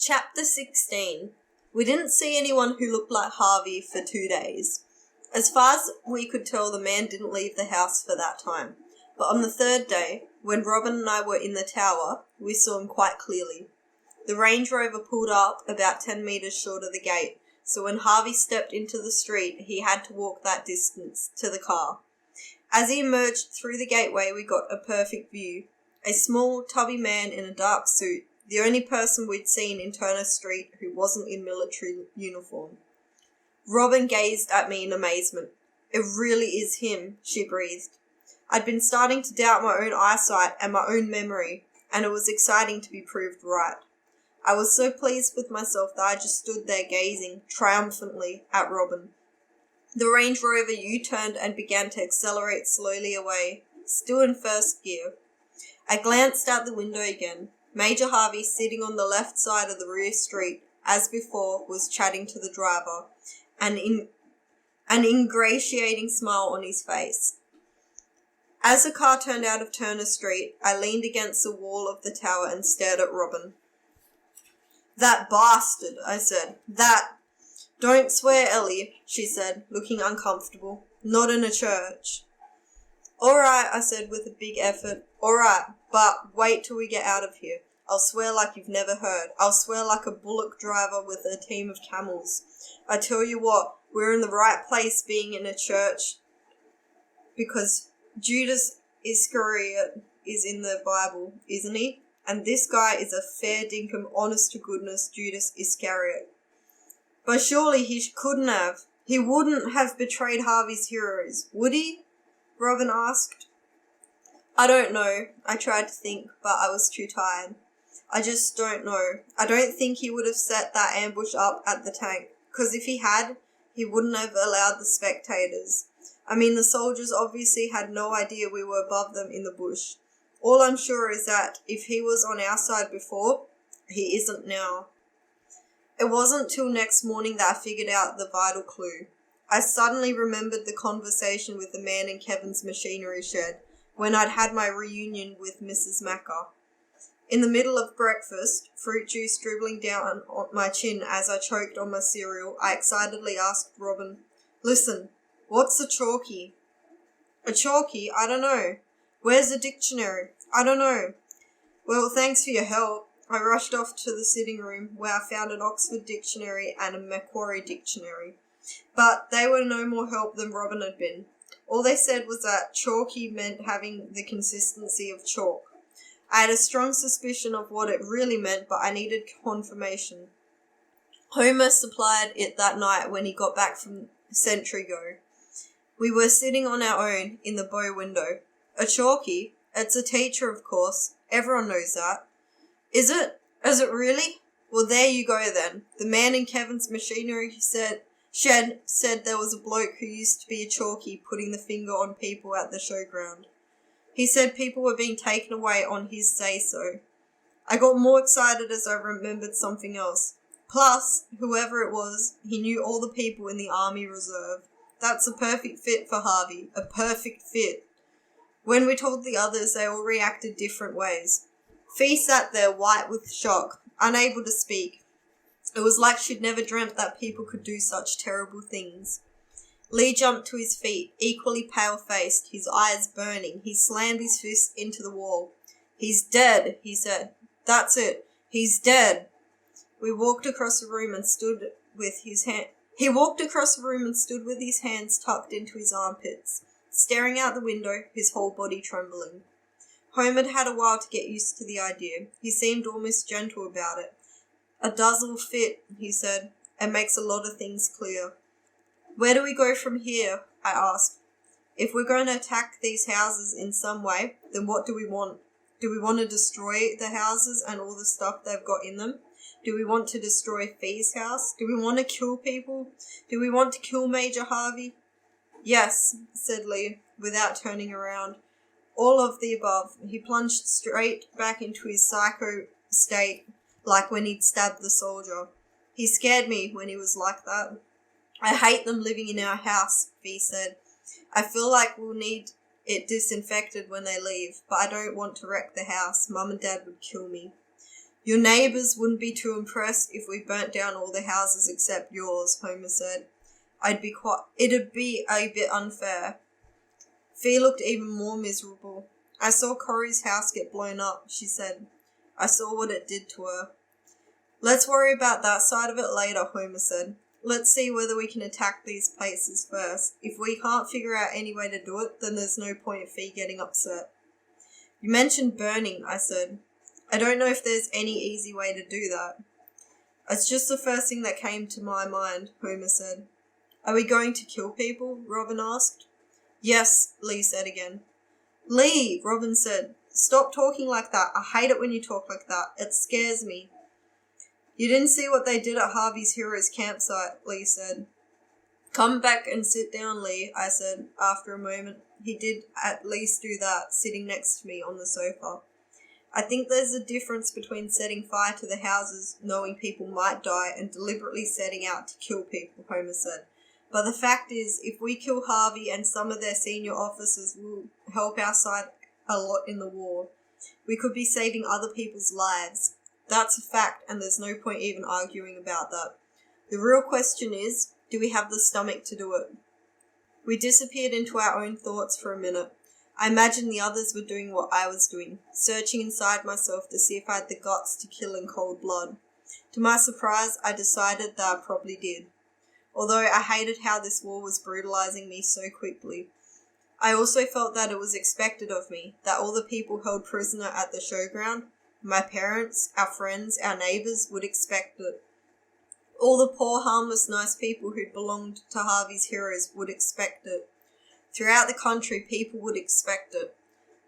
Chapter 16. We didn't see anyone who looked like Harvey for 2 days. As far as we could tell, the man didn't leave the house for that time. But on the third day, when Robin and I were in the tower, we saw him quite clearly. The Range Rover pulled up about 10 metres short of the gate, so when Harvey stepped into the street, he had to walk that distance to the car. As he emerged through the gateway, we got a perfect view. A small, tubby man in a dark suit, the only person we'd seen in Turner Street who wasn't in military uniform. Robin gazed at me in amazement. "It really is him," she breathed. I'd been starting to doubt my own eyesight and my own memory, and it was exciting to be proved right. I was so pleased with myself that I just stood there gazing triumphantly at Robin. The Range Rover U-turned and began to accelerate slowly away, still in first gear. I glanced out the window again. Major Harvey, sitting on the left side of the rear street, as before, was chatting to the driver, an ingratiating smile on his face. As the car turned out of Turner Street, I leaned against the wall of the tower and stared at Robin. "That bastard," I said. "That—" "Don't swear, Ellie," she said, looking uncomfortable. "Not in a church." "All right," I said with a big effort. "All right, but wait till we get out of here. I'll swear like you've never heard. I'll swear like a bullock driver with a team of camels. I tell you what, we're in the right place being in a church because Judas Iscariot is in the Bible, isn't he? And this guy is a fair dinkum, honest-to-goodness Judas Iscariot. But surely he couldn't have. He wouldn't have betrayed Harvey's heroes, would he?" Robin asked. "I don't know." I tried to think, but I was too tired. "I just don't know. I don't think he would have set that ambush up at the tank, because if he had, he wouldn't have allowed the spectators. I mean, the soldiers obviously had no idea we were above them in the bush. All I'm sure is that if he was on our side before, he isn't now." It wasn't till next morning that I figured out the vital clue. I suddenly remembered the conversation with the man in Kevin's machinery shed when I'd had my reunion with Mrs. Macker. In the middle of breakfast, fruit juice dribbling down on my chin as I choked on my cereal, I excitedly asked Robin, "Listen, what's a chalky?" "A chalky? I don't know." "Where's the dictionary?" "I don't know." "Well, thanks for your help." I rushed off to the sitting room where I found an Oxford dictionary and a Macquarie dictionary. But they were no more help than Robin had been. All they said was that chalky meant having the consistency of chalk. I had a strong suspicion of what it really meant, but I needed confirmation. Homer supplied it that night when he got back from Sentry Go. We were sitting on our own in the bow window. "A chalky? It's a teacher, of course. Everyone knows that." "Is it? Is it really? Well, there you go then. The man in Kevin's machinery shed said there was a bloke who used to be a chalky putting the finger on people at the showground. He said people were being taken away on his say-so." I got more excited as I remembered something else. Plus, whoever it was, he knew all the people in the Army Reserve. That's a perfect fit for Harvey. A perfect fit. When we told the others, they all reacted different ways. Fee sat there white with shock, unable to speak. It was like she'd never dreamt that people could do such terrible things. Lee jumped to his feet, equally pale-faced, his eyes burning. He slammed his fist into the wall. "He's dead," he said. "That's it. He's dead." He walked across the room and stood with his hands tucked into his armpits, staring out the window, his whole body trembling. Homer had a while to get used to the idea. He seemed almost gentle about it. "A does'll fit," he said. "It makes a lot of things clear." "Where do we go from here?" I asked. "If we're going to attack these houses in some way, then what do we want? Do we want to destroy the houses and all the stuff they've got in them? Do we want to destroy Fee's house? Do we want to kill people? Do we want to kill Major Harvey?" "Yes," said Lee, without turning around. "All of the above." He plunged straight back into his psycho state, like when he'd stabbed the soldier. He scared me when he was like that. "I hate them living in our house," Fee said. "I feel like we'll need it disinfected when they leave, but I don't want to wreck the house. Mum and Dad would kill me." Your neighbours wouldn't be too impressed if we burnt down all the houses except yours, Homer said. It'd be a bit unfair. Fee looked even more miserable. I saw Corey's house get blown up, she said. I saw what it did to her. Let's worry about that side of it later, Homer said. Let's see whether we can attack these places first. If we can't figure out any way to do it, then there's no point in Fee getting upset. You mentioned burning, I said. I don't know if there's any easy way to do that. It's just the first thing that came to my mind, Homer said. Are we going to kill people? Robin asked. Yes, Lee said again. Lee, Robin said. Stop talking like that. I hate it when you talk like that. It scares me. You didn't see what they did at Harvey's Heroes campsite, Lee said. Come back and sit down, Lee, I said, after a moment. He did at least do that, sitting next to me on the sofa. I think there's a difference between setting fire to the houses, knowing people might die, and deliberately setting out to kill people, Homer said. But the fact is, if we kill Harvey and some of their senior officers will help our side a lot in the war, we could be saving other people's lives. That's a fact, and there's no point even arguing about that. The real question is, do we have the stomach to do it? We disappeared into our own thoughts for a minute. I imagined the others were doing what I was doing, searching inside myself to see if I had the guts to kill in cold blood. To my surprise, I decided that I probably did. Although I hated how this war was brutalizing me so quickly. I also felt that it was expected of me, that all the people held prisoner at the showground, my parents, our friends, our neighbours, would expect it. All the poor, harmless, nice people who'd belonged to Harvey's Heroes would expect it. Throughout the country, people would expect it.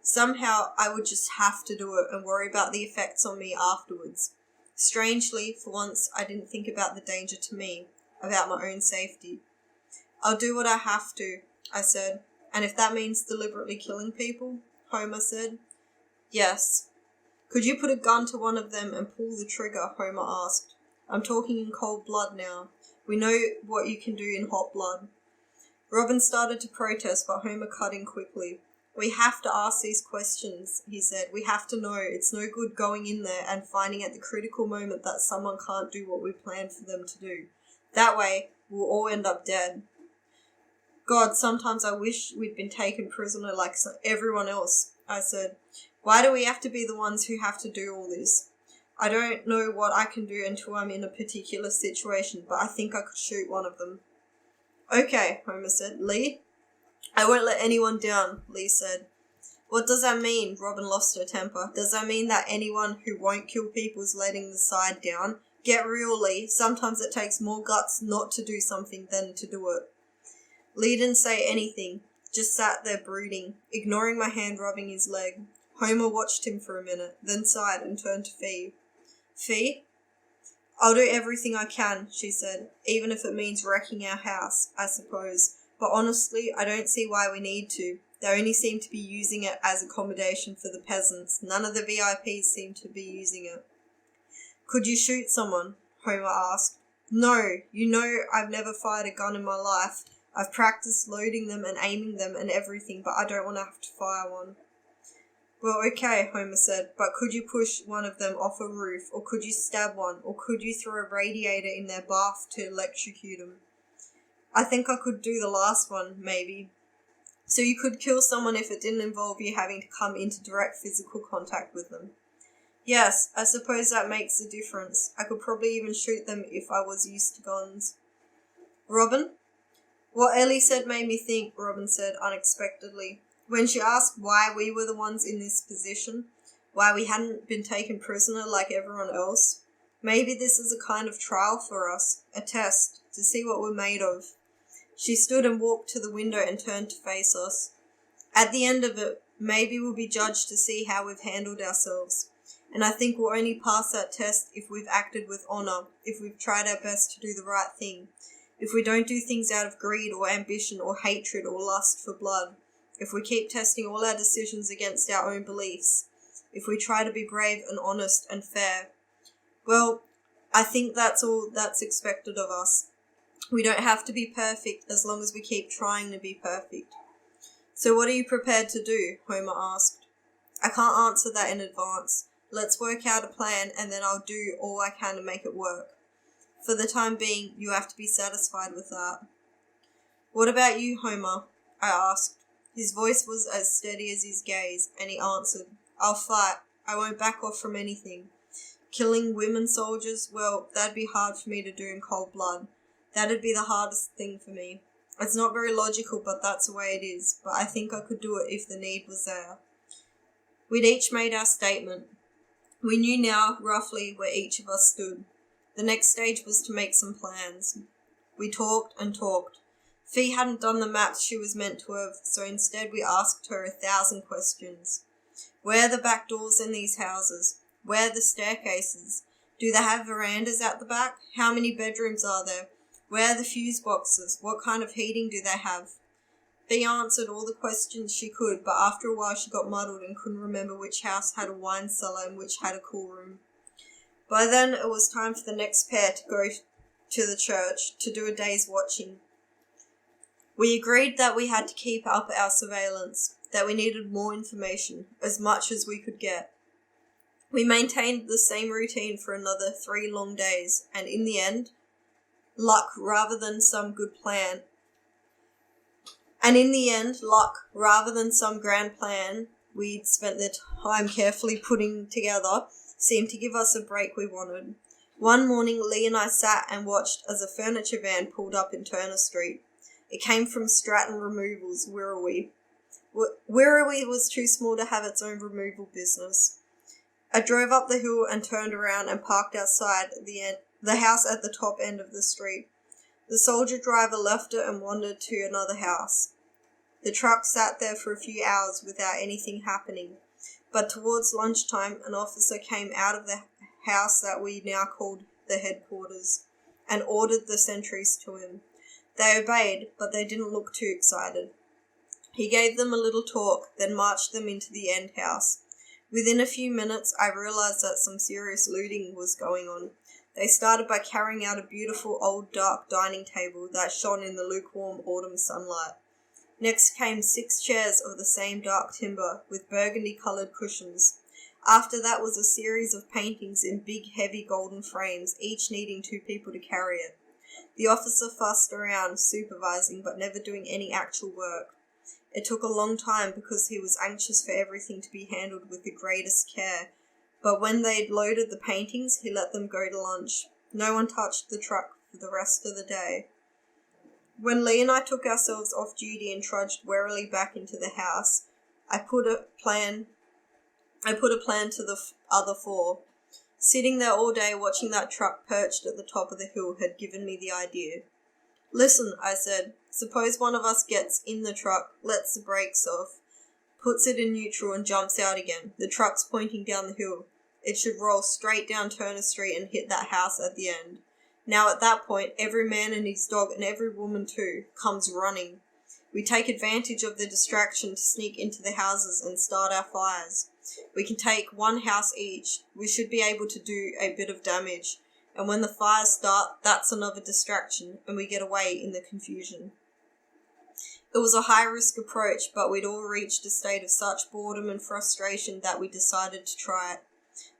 Somehow, I would just have to do it and worry about the effects on me afterwards. Strangely, for once, I didn't think about the danger to me, about my own safety. I'll do what I have to, I said. And if that means deliberately killing people, Homer said. Yes. Could you put a gun to one of them and pull the trigger, Homer asked. I'm talking in cold blood now. We know what you can do in hot blood. Robin started to protest, but Homer cut in quickly. We have to ask these questions, he said. We have to know. It's no good going in there and finding at the critical moment that someone can't do what we planned for them to do. That way, we'll all end up dead. God, sometimes I wish we'd been taken prisoner like everyone else, I said. Why do we have to be the ones who have to do all this? I don't know what I can do until I'm in a particular situation, but I think I could shoot one of them. Okay, Homer said. Lee? I won't let anyone down, Lee said. What does that mean? Robin lost her temper. Does that mean that anyone who won't kill people is letting the side down? Get real, Lee. Sometimes it takes more guts not to do something than to do it. Lee didn't say anything, just sat there brooding, ignoring my hand rubbing his leg. Homer watched him for a minute, then sighed and turned to Fee. Fee? I'll do everything I can, she said, even if it means wrecking our house, I suppose. But honestly, I don't see why we need to. They only seem to be using it as accommodation for the peasants. None of the VIPs seem to be using it. Could you shoot someone? Homer asked. No, you know I've never fired a gun in my life. I've practiced loading them and aiming them and everything, but I don't want to have to fire one. Well, okay, Homer said, but could you push one of them off a roof, or could you stab one, or could you throw a radiator in their bath to electrocute them? I think I could do the last one, maybe. So you could kill someone if it didn't involve you having to come into direct physical contact with them. Yes, I suppose that makes a difference. I could probably even shoot them if I was used to guns. Robin? What Ellie said made me think, Robin said unexpectedly. When she asked why we were the ones in this position, why we hadn't been taken prisoner like everyone else, maybe this is a kind of trial for us, a test, to see what we're made of. She stood and walked to the window and turned to face us. At the end of it, maybe we'll be judged to see how we've handled ourselves. And I think we'll only pass that test if we've acted with honour, if we've tried our best to do the right thing, if we don't do things out of greed or ambition or hatred or lust for blood, if we keep testing all our decisions against our own beliefs, if we try to be brave and honest and fair. Well, I think that's all that's expected of us. We don't have to be perfect as long as we keep trying to be perfect. So what are you prepared to do? Homer asked. I can't answer that in advance. Let's work out a plan and then I'll do all I can to make it work. For the time being, you have to be satisfied with that." "What about you, Homer?" I asked. His voice was as steady as his gaze, and he answered, "I'll fight. I won't back off from anything. Killing women soldiers, well, that'd be hard for me to do in cold blood. That'd be the hardest thing for me. It's not very logical, but that's the way it is. But I think I could do it if the need was there." We'd each made our statement. We knew now, roughly, where each of us stood. The next stage was to make some plans. We talked and talked. Fee hadn't done the maths she was meant to have, so instead we asked her 1,000 questions. Where are the back doors in these houses? Where are the staircases? Do they have verandas out the back? How many bedrooms are there? Where are the fuse boxes? What kind of heating do they have? Fee answered all the questions she could, but after a while she got muddled and couldn't remember which house had a wine cellar and which had a cool room. By then it was time for the next pair to go to the church to do a day's watching. We agreed that we had to keep up our surveillance, that we needed more information, as much as we could get. We maintained the same routine for another 3 long days, and in the end, luck rather than some grand plan we'd spent the time carefully putting together seemed to give us a break we wanted. One morning, Lee and I sat and watched as a furniture van pulled up in Turner Street. It came from Stratton Removals, Wirrawee. Wirrawee was too small to have its own removal business. I drove up the hill and turned around and parked outside the house at the top end of the street. The soldier driver left it and wandered to another house. The truck sat there for a few hours without anything happening, but towards lunchtime an officer came out of the house that we now called the headquarters and ordered the sentries to him. They obeyed, but they didn't look too excited. He gave them a little talk, then marched them into the end house. Within a few minutes, I realized that some serious looting was going on. They started by carrying out a beautiful old dark dining table that shone in the lukewarm autumn sunlight. Next came 6 chairs of the same dark timber with burgundy-coloured cushions. After that was a series of paintings in big, heavy golden frames, each needing 2 people to carry it. The officer fussed around, supervising, but never doing any actual work. It took a long time because he was anxious for everything to be handled with the greatest care, but when they'd loaded the paintings, he let them go to lunch. No one touched the truck for the rest of the day. When Lee and I took ourselves off duty and trudged warily back into the house, I put a plan to the other 4. Sitting there all day watching that truck perched at the top of the hill had given me the idea. "Listen," I said, "suppose one of us gets in the truck, lets the brakes off, puts it in neutral and jumps out again. The truck's pointing down the hill. It should roll straight down Turner Street and hit that house at the end. Now at that point, every man and his dog, and every woman too, comes running. We take advantage of the distraction to sneak into the houses and start our fires. We can take 1 house each. We should be able to do a bit of damage, and when the fires start, that's another distraction, and we get away in the confusion." It was a high-risk approach, but we'd all reached a state of such boredom and frustration that we decided to try it.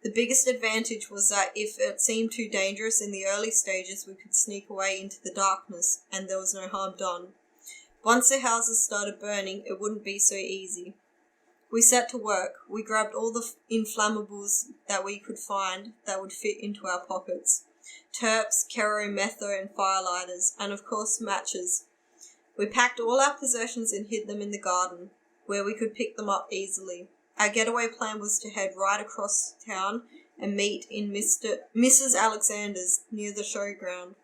The biggest advantage was that if it seemed too dangerous in the early stages, we could sneak away into the darkness, and there was no harm done. Once the houses started burning, it wouldn't be so easy. We set to work. We grabbed all the inflammables that we could find that would fit into our pockets. Terps, kero, metho, and firelighters, and of course matches. We packed all our possessions and hid them in the garden, where we could pick them up easily. Our getaway plan was to head right across town and meet in Mrs. Alexander's near the showground.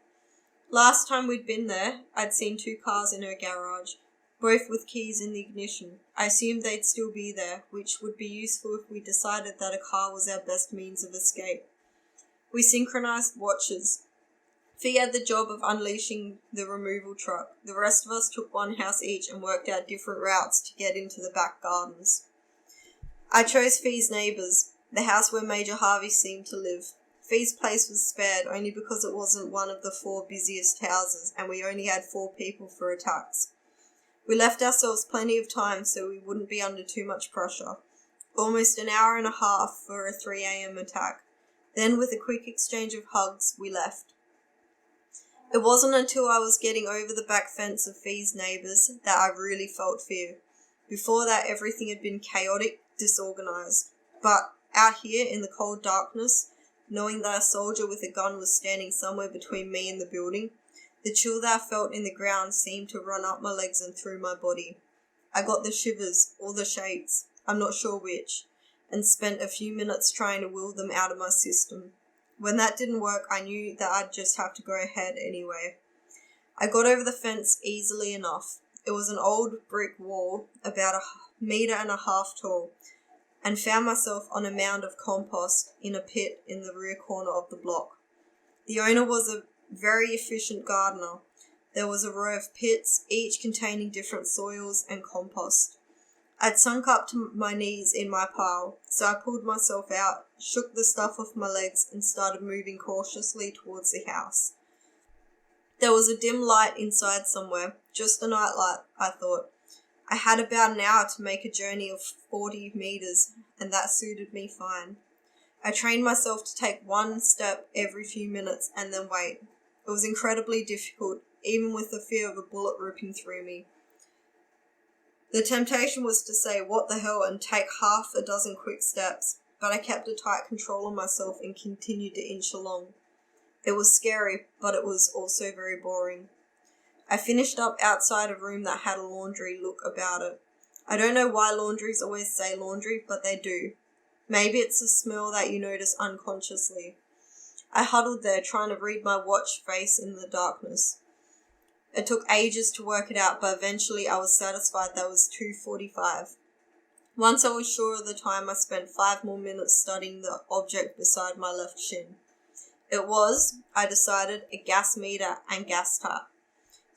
Last time we'd been there, I'd seen 2 cars in her garage, both with keys in the ignition. I assumed they'd still be there, which would be useful if we decided that a car was our best means of escape. We synchronized watches. Fee had the job of unleashing the removal truck. The rest of us took 1 house each and worked out different routes to get into the back gardens. I chose Fee's neighbours, the house where Major Harvey seemed to live. Fee's place was spared only because it wasn't one of the 4 busiest houses, and we only had 4 people for attacks. We left ourselves plenty of time so we wouldn't be under too much pressure. almost an hour and a half for a 3 a.m. attack. Then, with a quick exchange of hugs, we left. It wasn't until I was getting over the back fence of Fee's neighbours that I really felt fear. Before that, everything had been chaotic, disorganised. But out here in the cold darkness, knowing that a soldier with a gun was standing somewhere between me and the building, the chill that I felt in the ground seemed to run up my legs and through my body. I got the shivers, or the shakes, I'm not sure which, and spent a few minutes trying to will them out of my system. When that didn't work, I knew that I'd just have to go ahead anyway. I got over the fence easily enough. It was an old brick wall, about 1.5 meters tall, and found myself on a mound of compost in a pit in the rear corner of the block. The owner was a very efficient gardener. There was a row of pits, each containing different soils and compost. I'd sunk up to my knees in my pile, so I pulled myself out, shook the stuff off my legs, and started moving cautiously towards the house. There was a dim light inside somewhere, just a night light, I thought. I had about an hour to make a journey of 40 meters, and that suited me fine. I trained myself to take one step every few minutes and then wait. It was incredibly difficult, even with the fear of a bullet ripping through me. The temptation was to say, what the hell, and take 6 quick steps, but I kept a tight control on myself and continued to inch along. It was scary, but it was also very boring. I finished up outside a room that had a laundry look about it. I don't know why laundries always say laundry, but they do. Maybe it's a smell that you notice unconsciously. I huddled there, trying to read my watch face in the darkness. It took ages to work it out, but eventually I was satisfied that it was 2:45. Once I was sure of the time, I spent 5 more minutes studying the object beside my left shin. It was, I decided, a gas meter and gas tap.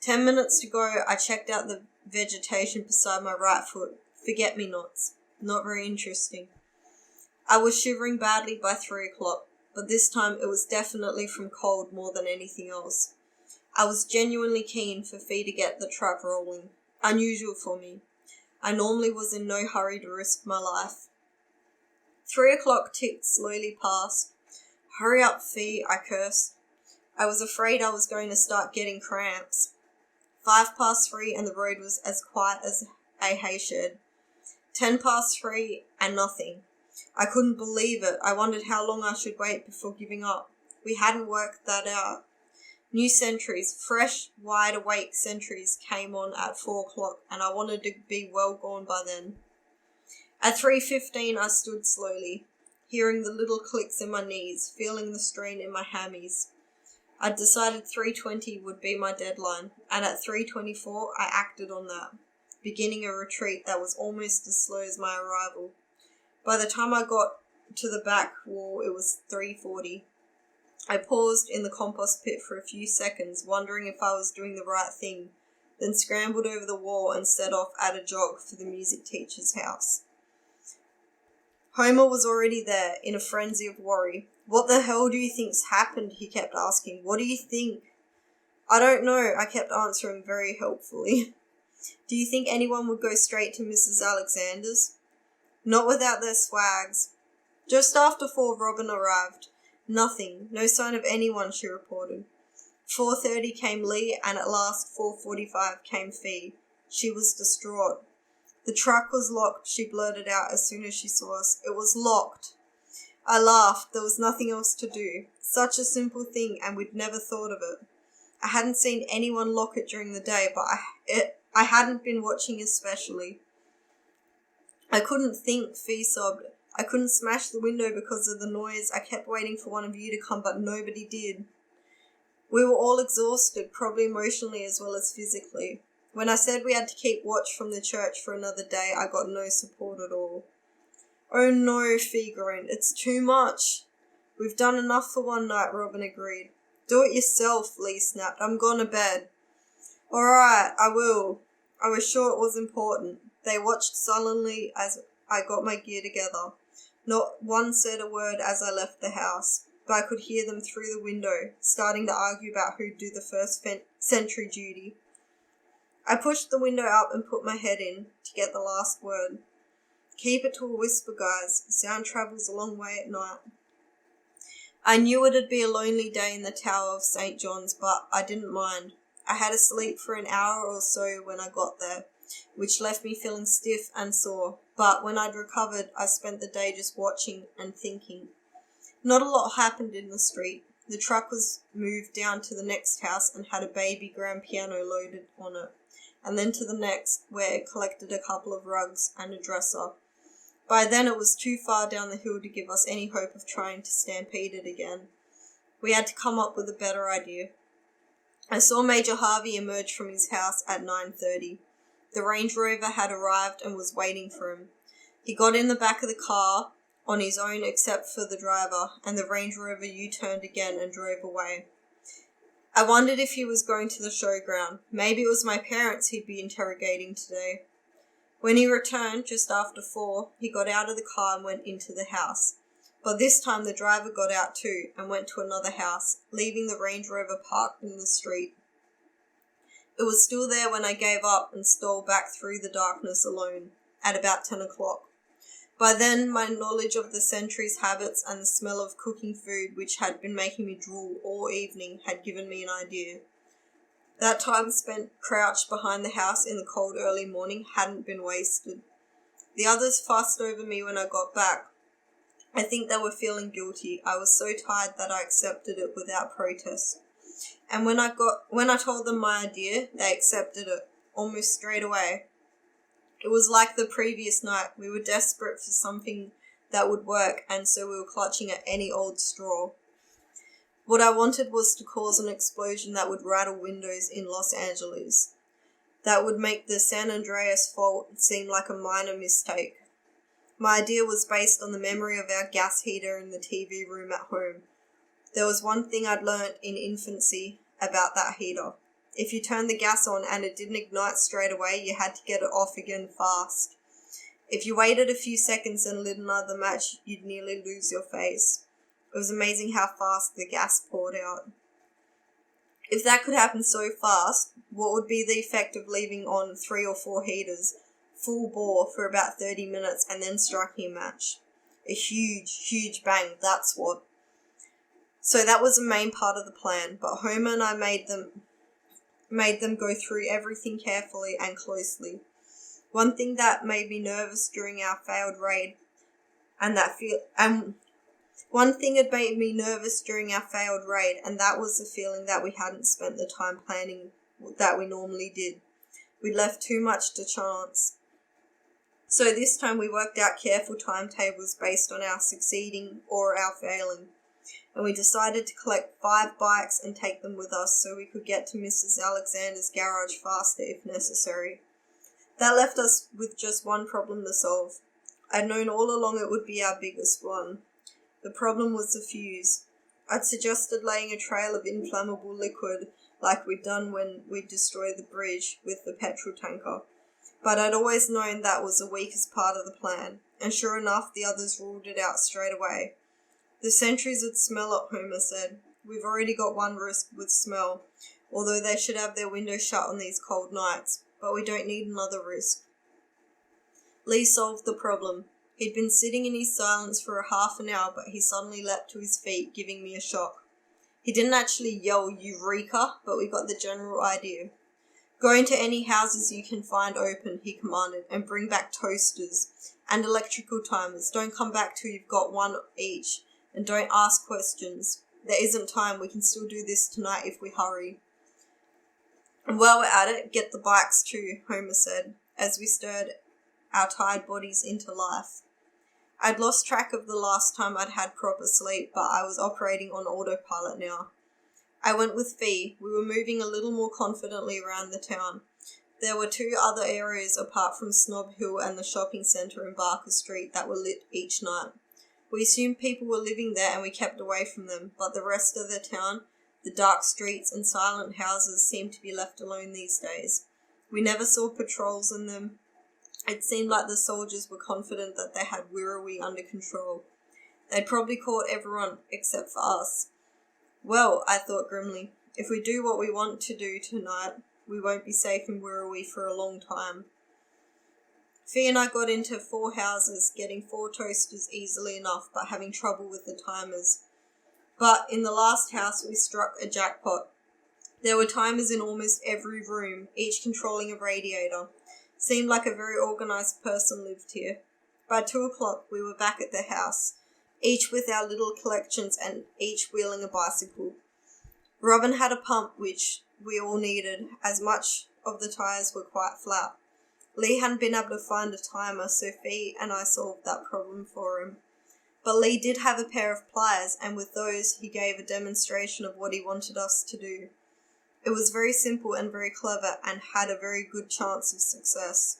10 minutes to go, I checked out the vegetation beside my right foot. Forget-me-nots. Not very interesting. I was shivering badly by 3 o'clock, but this time it was definitely from cold more than anything else. I was genuinely keen for Fee to get the truck rolling. Unusual for me. I normally was in no hurry to risk my life. 3 o'clock ticked slowly past. Hurry up, Fee, I cursed. I was afraid I was going to start getting cramps. 3:05 and the road was as quiet as a hay shed. 3:10 and nothing. I couldn't believe it. I wondered how long I should wait before giving up. We hadn't worked that out. New sentries, fresh, wide-awake sentries, came on at 4 o'clock, and I wanted to be well gone by then. At 3:15 I stood slowly, hearing the little clicks in my knees, feeling the strain in my hammies. I decided 3:20 would be my deadline, and at 3:24 I acted on that, beginning a retreat that was almost as slow as my arrival. By the time I got to the back wall, it was 3:40. I paused in the compost pit for a few seconds, wondering if I was doing the right thing, then scrambled over the wall and set off at a jog for the music teacher's house. Homer was already there, in a frenzy of worry. "What the hell do you think's happened?" he kept asking. "What do you think?" "I don't know," I kept answering very helpfully. "Do you think anyone would go straight to Mrs. Alexander's?" "Not without their swags." Just after 4, Robin arrived. "Nothing, no sign of anyone," she reported. 4:30 came Lee, and at last 4:45 came Fee. She was distraught. "The truck was locked," she blurted out as soon as she saw us. "It was locked." I laughed. There was nothing else to do. Such a simple thing, and we'd never thought of it. I hadn't seen anyone lock it during the day, but I hadn't been watching especially. "I couldn't think," Fee sobbed. "I couldn't smash the window because of the noise. I kept waiting for one of you to come, but nobody did." We were all exhausted, probably emotionally as well as physically. When I said we had to keep watch from the church for another day, I got no support at all. "Oh no," Fee groaned. "It's too much." "We've done enough for one night," Robin agreed. "Do it yourself," Lee snapped. "I'm going to bed." "All right, I will." I was sure it was important. They watched sullenly as I got my gear together. Not one said a word as I left the house, but I could hear them through the window, starting to argue about who'd do the first sentry duty. I pushed the window up and put my head in to get the last word. Keep it to a whisper, guys. Sound travels a long way at night. I knew it'd be a lonely day in the Tower of St. John's, but I didn't mind. I had to sleep for an hour or so when I got there, which left me feeling stiff and sore. But when I'd recovered, I spent the day just watching and thinking. Not a lot happened in the street. The truck was moved down to the next house and had a baby grand piano loaded on it, and then to the next, where it collected a couple of rugs and a dresser. By then it was too far down the hill to give us any hope of trying to stampede it again. We had to come up with a better idea. I saw Major Harvey emerge from his house at 9:30. The Range Rover had arrived and was waiting for him. He got in the back of the car on his own except for the driver, and the Range Rover U-turned again and drove away. I wondered if he was going to the showground. Maybe it was my parents he'd be interrogating today. When he returned, just after 4, he got out of the car and went into the house. But this time the driver got out too and went to another house, leaving the Range Rover parked in the street. It was still there when I gave up and stole back through the darkness alone, at about 10 o'clock. By then, my knowledge of the sentry's habits and the smell of cooking food, which had been making me drool all evening, had given me an idea. That time spent crouched behind the house in the cold early morning hadn't been wasted. The others fussed over me when I got back. I think they were feeling guilty. I was so tired that I accepted it without protest. And when I told them my idea, they accepted it almost straight away. It was like the previous night. We were desperate for something that would work, and so we were clutching at any old straw. What I wanted was to cause an explosion that would rattle windows in Los Angeles, that would make the San Andreas fault seem like a minor mistake. My idea was based on the memory of our gas heater in the TV room at home. There was one thing I'd learnt in infancy about that heater. If you turned the gas on and it didn't ignite straight away, you had to get it off again fast. If you waited a few seconds and lit another match, you'd nearly lose your face. It was amazing how fast the gas poured out. If that could happen so fast, what would be the effect of leaving on 3 or 4 heaters, full bore, for about 30 minutes and then striking a match? A huge, huge bang, that's what. So that was the main part of the plan, but Homer and I made them go through everything carefully and closely. One thing that made me nervous during our failed raid, and that was the feeling that we hadn't spent the time planning that we normally did. We'd left too much to chance. So this time we worked out careful timetables based on our succeeding or our failing. And we decided to collect 5 bikes and take them with us so we could get to Mrs. Alexander's garage faster if necessary. That left us with just one problem to solve. I'd known all along it would be our biggest one. The problem was the fuse. I'd suggested laying a trail of inflammable liquid like we'd done when we destroyed the bridge with the petrol tanker. But I'd always known that was the weakest part of the plan, and sure enough the others ruled it out straight away. The sentries would smell it, Homer said. We've already got one risk with smell, although they should have their windows shut on these cold nights, but we don't need another risk. Lee solved the problem. He'd been sitting in his silence for a half an hour, but he suddenly leapt to his feet, giving me a shock. He didn't actually yell "Eureka," but we got the general idea. Go into any houses you can find open, he commanded, and bring back toasters and electrical timers. Don't come back till you've got one each. And don't ask questions. There isn't time. We can still do this tonight if we hurry. And while we're at it, get the bikes too, Homer said, as we stirred our tired bodies into life. I'd lost track of the last time I'd had proper sleep, but I was operating on autopilot now. I went with Fee. We were moving a little more confidently around the town. There were 2 other areas apart from Snob Hill and the shopping centre in Barker Street that were lit each night. We assumed people were living there and we kept away from them, but the rest of the town, the dark streets and silent houses, seemed to be left alone these days. We never saw patrols in them. It seemed like the soldiers were confident that they had Wirrawee under control. They'd probably caught everyone except for us. Well, I thought grimly, if we do what we want to do tonight, we won't be safe in Wirrawee for a long time. Fee and I got into 4 houses, getting 4 toasters easily enough, but having trouble with the timers. But in the last house, we struck a jackpot. There were timers in almost every room, each controlling a radiator. Seemed like a very organised person lived here. By 2 o'clock, we were back at the house, each with our little collections and each wheeling a bicycle. Robin had a pump which we all needed, as much of the tyres were quite flat. Lee hadn't been able to find a timer, so Fee and I solved that problem for him. But Lee did have a pair of pliers, and with those he gave a demonstration of what he wanted us to do. It was very simple and very clever, and had a very good chance of success.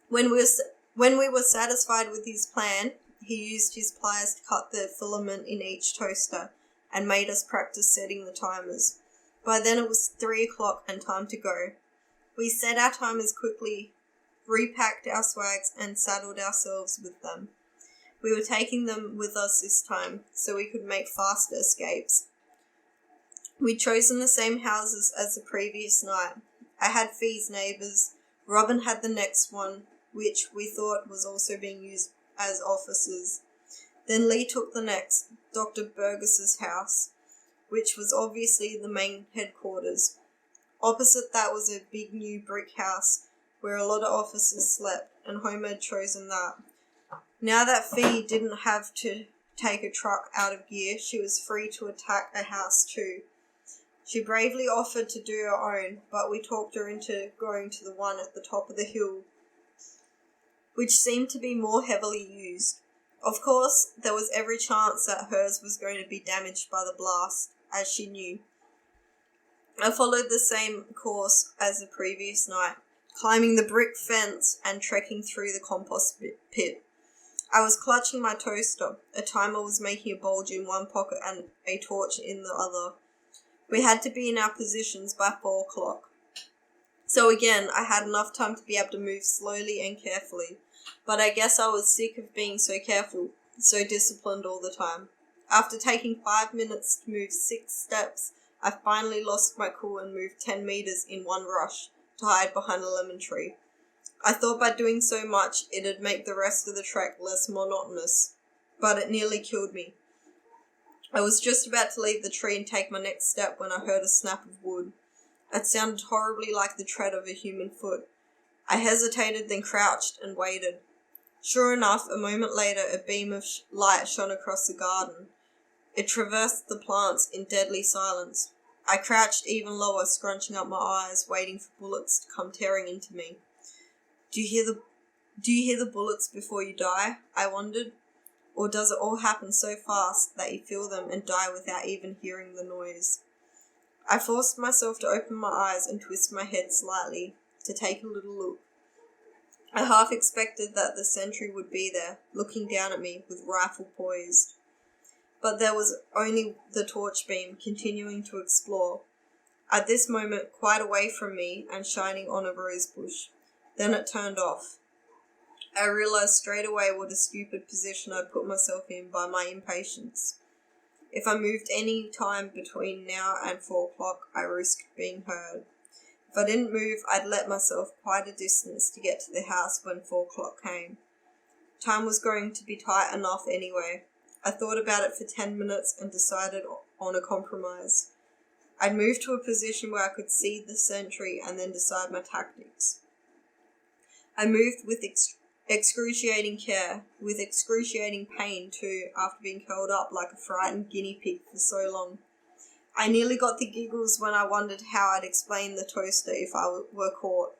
When we were satisfied with his plan, he used his pliers to cut the filament in each toaster, and made us practice setting the timers. By then it was 3 o'clock and time to go. We set our timers quickly, repacked our swags, and saddled ourselves with them. We were taking them with us this time, so we could make faster escapes. We'd chosen the same houses as the previous night. I had Fee's neighbours. Robin had the next one, which we thought was also being used as offices. Then Lee took the next, Dr. Burgess's house, which was obviously the main headquarters. Opposite that was a big new brick house where a lot of officers slept, and Homer had chosen that. Now that Fee didn't have to take a truck out of gear, she was free to attack a house too. She bravely offered to do her own, but we talked her into going to the one at the top of the hill, which seemed to be more heavily used. Of course, there was every chance that hers was going to be damaged by the blast, as she knew. I followed the same course as the previous night, climbing the brick fence and trekking through the compost pit. I was clutching my toaster. A timer was making a bulge in one pocket and a torch in the other. We had to be in our positions by 4 o'clock. So again, I had enough time to be able to move slowly and carefully, but I guess I was sick of being so careful, so disciplined all the time. After taking 5 minutes to move 6 steps, I finally lost my cool and moved 10 meters in one rush to hide behind a lemon tree. I thought by doing so much it'd make the rest of the trek less monotonous, but it nearly killed me. I was just about to leave the tree and take my next step when I heard a snap of wood. It sounded horribly like the tread of a human foot. I hesitated, then crouched and waited. Sure enough, a moment later a beam of light shone across the garden. It traversed the plants in deadly silence. I crouched even lower, scrunching up my eyes, waiting for bullets to come tearing into me. Do you hear the bullets before you die? I wondered. Or does it all happen so fast that you feel them and die without even hearing the noise? I forced myself to open my eyes and twist my head slightly to take a little look. I half expected that the sentry would be there, looking down at me with rifle poised. But there was only the torch beam continuing to explore, at this moment quite away from me and shining on a rose bush. Then it turned off. I realised straight away what a stupid position I'd put myself in by my impatience. If I moved any time between now and 4 o'clock, I risked being heard. If I didn't move, I'd let myself quite a distance to get to the house when 4 o'clock came. Time was going to be tight enough anyway. I thought about it for 10 minutes and decided on a compromise. I'd move to a position where I could see the sentry and then decide my tactics. I moved with excruciating care, with excruciating pain too, after being curled up like a frightened guinea pig for so long. I nearly got the giggles when I wondered how I'd explain the toaster if I were caught.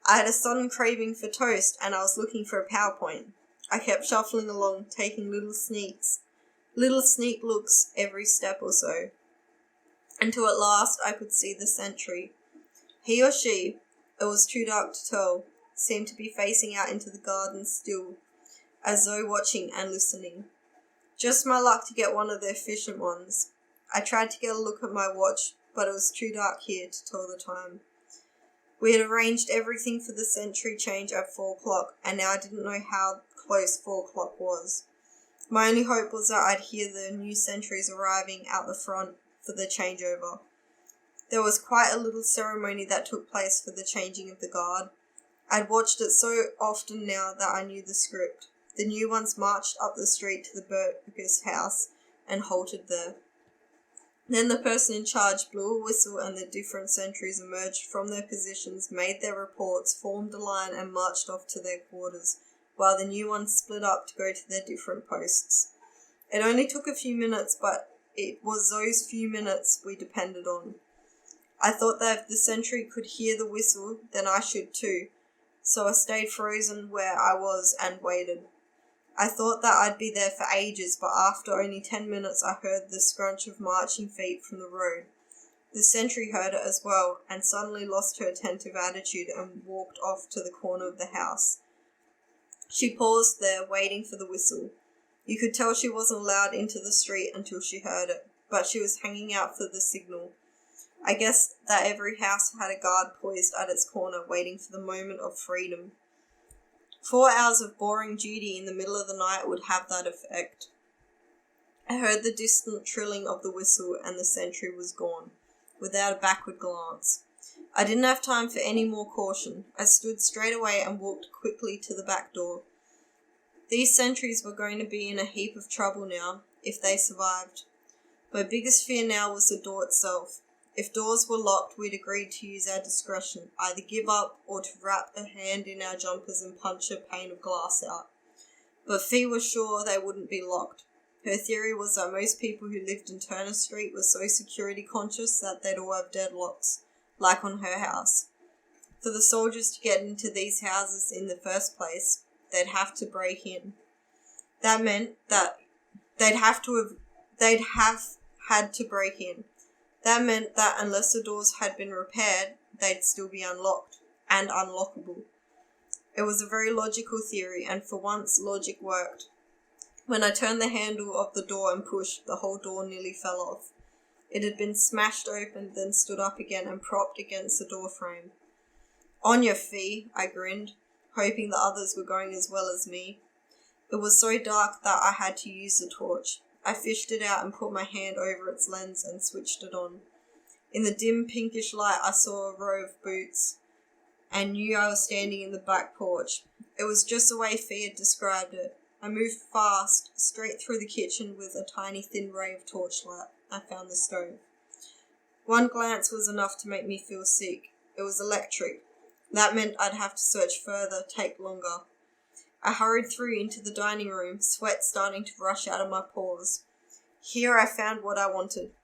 I had a sudden craving for toast and I was looking for a PowerPoint. I kept shuffling along, taking little sneak looks every step or so, until at last I could see the sentry. He or she, it was too dark to tell, seemed to be facing out into the garden still, as though watching and listening. Just my luck to get one of the efficient ones. I tried to get a look at my watch, but it was too dark here to tell the time. We had arranged everything for the sentry change at 4 o'clock, and now I didn't know how close 4 o'clock was. My only hope was that I'd hear the new sentries arriving out the front for the changeover. There was quite a little ceremony that took place for the changing of the guard. I'd watched it so often now that I knew the script. The new ones marched up the street to the burger's house and halted there. Then the person in charge blew a whistle and the different sentries emerged from their positions, made their reports, formed a line and marched off to their quarters, while the new ones split up to go to their different posts. It only took a few minutes, but it was those few minutes we depended on. I thought that if the sentry could hear the whistle, then I should too, so I stayed frozen where I was and waited. I thought that I'd be there for ages, but after only 10 minutes I heard the scrunch of marching feet from the road. The sentry heard it as well, and suddenly lost her attentive attitude and walked off to the corner of the house. She paused there, waiting for the whistle. You could tell she wasn't allowed into the street until she heard it, but she was hanging out for the signal. I guess that every house had a guard poised at its corner, waiting for the moment of freedom. 4 hours of boring duty in the middle of the night would have that effect. I heard the distant trilling of the whistle and the sentry was gone, without a backward glance. I didn't have time for any more caution. I stood straight away and walked quickly to the back door. These sentries were going to be in a heap of trouble now, if they survived. My biggest fear now was the door itself. If doors were locked, we'd agreed to use our discretion, either give up or to wrap a hand in our jumpers and punch a pane of glass out. But Fee was sure they wouldn't be locked. Her theory was that most people who lived in Turner Street were so security conscious that they'd all have deadlocks, like on her house. For the soldiers to get into these houses in the first place, they'd have to break in. That meant that they'd have had to break in. That meant that unless the doors had been repaired, they'd still be unlocked and unlockable. It was a very logical theory, and for once logic worked. When I turned the handle of the door and pushed, the whole door nearly fell off. It had been smashed open, then stood up again and propped against the door frame. "On your Fee," I grinned, hoping the others were going as well as me. It was so dark that I had to use the torch. I fished it out and put my hand over its lens and switched it on. In the dim pinkish light I saw a row of boots and knew I was standing in the back porch. It was just the way Fee had described it. I moved fast, straight through the kitchen with a tiny thin ray of torchlight. I found the stove. One glance was enough to make me feel sick. It was electric. That meant I'd have to search further, take longer. I hurried through into the dining room, sweat starting to rush out of my pores. Here I found what I wanted.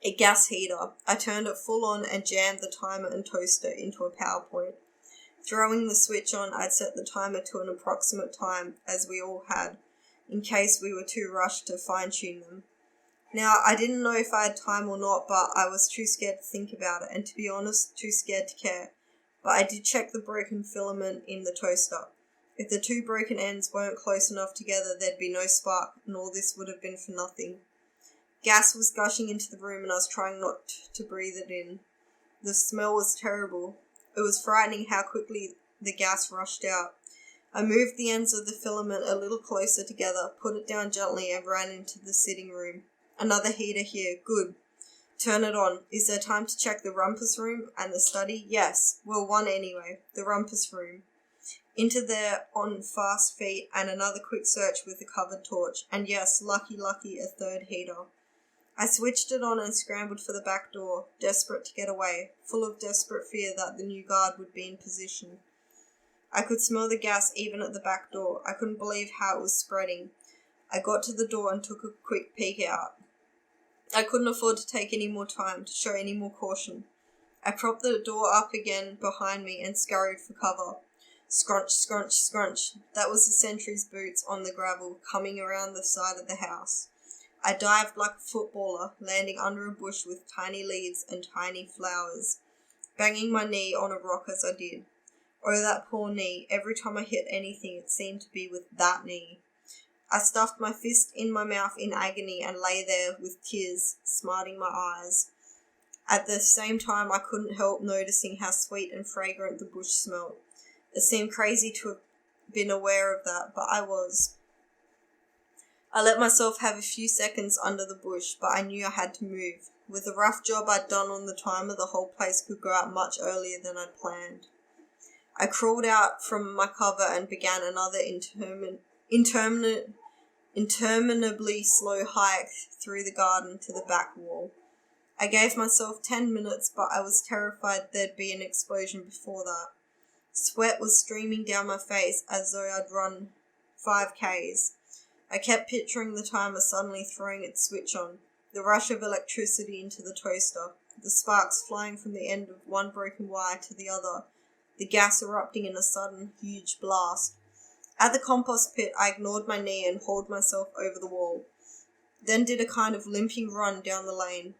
A gas heater. I turned it full on and jammed the timer and toaster into a power point. Throwing the switch on, I'd set the timer to an approximate time, as we all had, in case we were too rushed to fine-tune them. Now, I didn't know if I had time or not, but I was too scared to think about it, and to be honest, too scared to care. But I did check the broken filament in the toaster. If the two broken ends weren't close enough together, there'd be no spark, and all this would have been for nothing. Gas was gushing into the room, and I was trying not to breathe it in. The smell was terrible. It was frightening how quickly the gas rushed out. I moved the ends of the filament a little closer together, put it down gently, and ran into the sitting room. Another heater here. Good. Turn it on. Is there time to check the rumpus room and the study? Yes. Well, one anyway. The rumpus room. Into there on fast feet, and another quick search with a covered torch. And yes, lucky, a third heater. I switched it on and scrambled for the back door, desperate to get away, full of desperate fear that the new guard would be in position. I could smell the gas even at the back door. I couldn't believe how it was spreading. I got to the door and took a quick peek out. I couldn't afford to take any more time, to show any more caution. I propped the door up again behind me and scurried for cover. Scrunch, scrunch, scrunch. That was the sentry's boots on the gravel, coming around the side of the house. I dived like a footballer, landing under a bush with tiny leaves and tiny flowers, banging my knee on a rock as I did. Oh, that poor knee. Every time I hit anything, it seemed to be with that knee. I stuffed my fist in my mouth in agony and lay there with tears smarting my eyes. At the same time, I couldn't help noticing how sweet and fragrant the bush smelled. It seemed crazy to have been aware of that, but I was. I let myself have a few seconds under the bush, but I knew I had to move. With the rough job I'd done on the timer, the whole place could go out much earlier than I'd planned. I crawled out from my cover and began another interminably slow hike through the garden to the back wall. I gave myself 10 minutes, but I was terrified there'd be an explosion before that. Sweat was streaming down my face as though I'd run 5Ks. I kept picturing the timer suddenly throwing its switch on, the rush of electricity into the toaster, the sparks flying from the end of one broken wire to the other, the gas erupting in a sudden, huge blast. At the compost pit, I ignored my knee and hauled myself over the wall, then did a kind of limping run down the lane.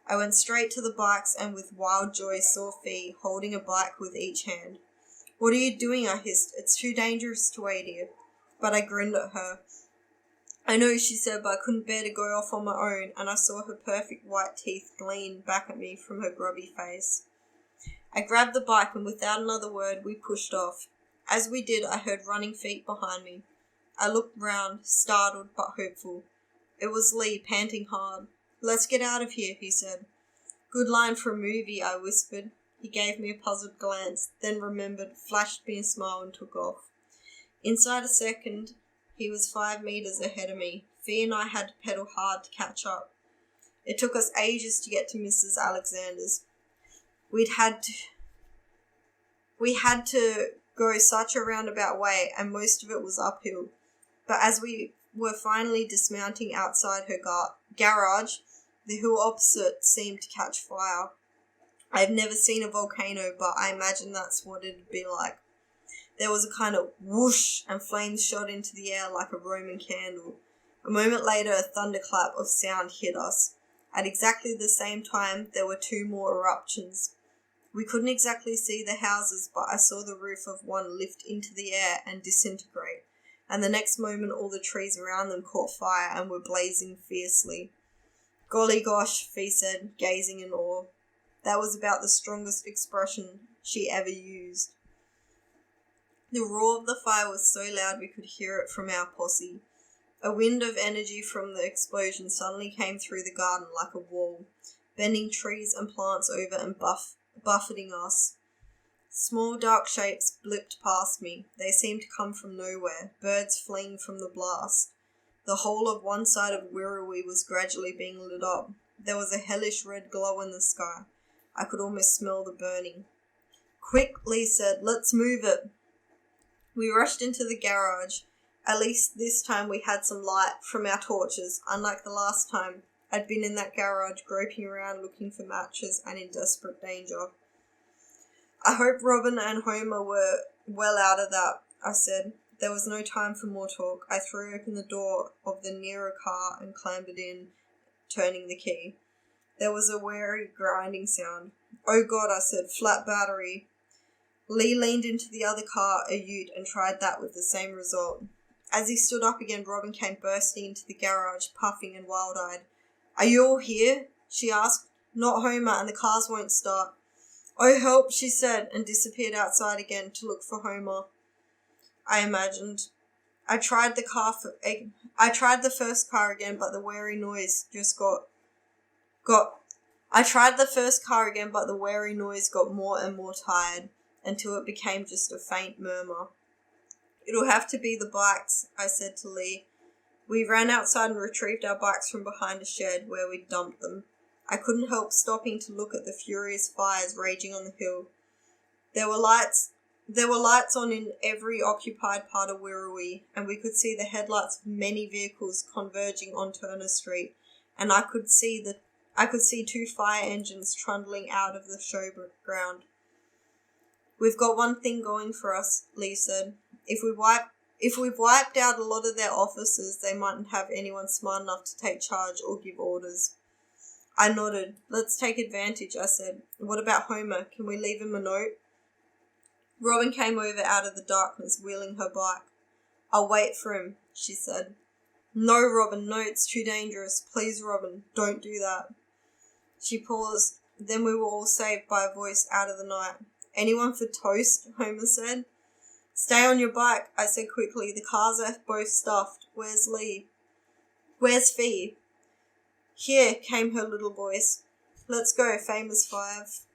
I went straight to the bikes and with wild joy saw Fee holding a bike with each hand. "What are you doing?" I hissed. "It's too dangerous to wait here." But I grinned at her. "I know," she said, "but I couldn't bear to go off on my own," and I saw her perfect white teeth gleam back at me from her grubby face. I grabbed the bike and without another word we pushed off. As we did, I heard running feet behind me. I looked round, startled but hopeful. It was Lee, panting hard. "Let's get out of here," he said. "Good line for a movie," I whispered. He gave me a puzzled glance, then remembered, flashed me a smile and took off. Inside a second, he was 5 meters ahead of me. Fee and I had to pedal hard to catch up. It took us ages to get to Mrs. Alexander's. We had to go such a roundabout way, and most of it was uphill. But as we were finally dismounting outside her garage, the hill opposite seemed to catch fire. I've never seen a volcano, but I imagine that's what it'd be like. There was a kind of whoosh, and flames shot into the air like a Roman candle. A moment later, a thunderclap of sound hit us. At exactly the same time, there were 2 more eruptions. We couldn't exactly see the houses, but I saw the roof of one lift into the air and disintegrate, and the next moment all the trees around them caught fire and were blazing fiercely. "Golly gosh," Fee said, gazing in awe. That was about the strongest expression she ever used. The roar of the fire was so loud we could hear it from our posse. A wind of energy from the explosion suddenly came through the garden like a wall, bending trees and plants over and buffeting us. Small dark shapes blipped past me. They seemed to come from nowhere, birds fleeing from the blast. The whole of one side of Wirrawee was gradually being lit up. There was a hellish red glow in the sky. I could almost smell the burning. "Quick," Lee said, "let's move it." We rushed into the garage. At least this time we had some light from our torches, unlike the last time I'd been in that garage groping around looking for matches and in desperate danger. "I hope Robin and Homer were well out of that," I said. There was no time for more talk. I threw open the door of the nearer car and clambered in, turning the key. There was a wary grinding sound. "Oh God," I said, "flat battery." Lee leaned into the other car, a ute, and tried that with the same result. As he stood up again, Robin came bursting into the garage, puffing and wild-eyed. "Are you all here?" she asked. "Not Homer, and the cars won't start." "Oh, help," she said, and disappeared outside again to look for Homer. I imagined. I tried the first car again, but the wary noise got more and more tired, until it became just a faint murmur. "It'll have to be the bikes," I said to Lee. We ran outside and retrieved our bikes from behind a shed where we'd dumped them. I couldn't help stopping to look at the furious fires raging on the hill. There were lights on in every occupied part of Wirrawee, and we could see the headlights of many vehicles converging on Turner Street, and I could see 2 fire engines trundling out of the showground. "We've got one thing going for us," Lee said. If we've wiped out a lot of their officers, they mightn't have anyone smart enough to take charge or give orders." I nodded. "Let's take advantage," I said. "What about Homer? Can we leave him a note?" Robin came over out of the darkness, wheeling her bike. "I'll wait for him," she said. "No, Robin, no, it's too dangerous. Please, Robin, don't do that." She paused. Then we were all saved by a voice out of the night. "Anyone for toast?" Homer said. "Stay on your bike," I said quickly. "The cars are both stuffed. Where's Lee?" "Where's Fee?" "Here," came her little voice. "Let's go, famous 5."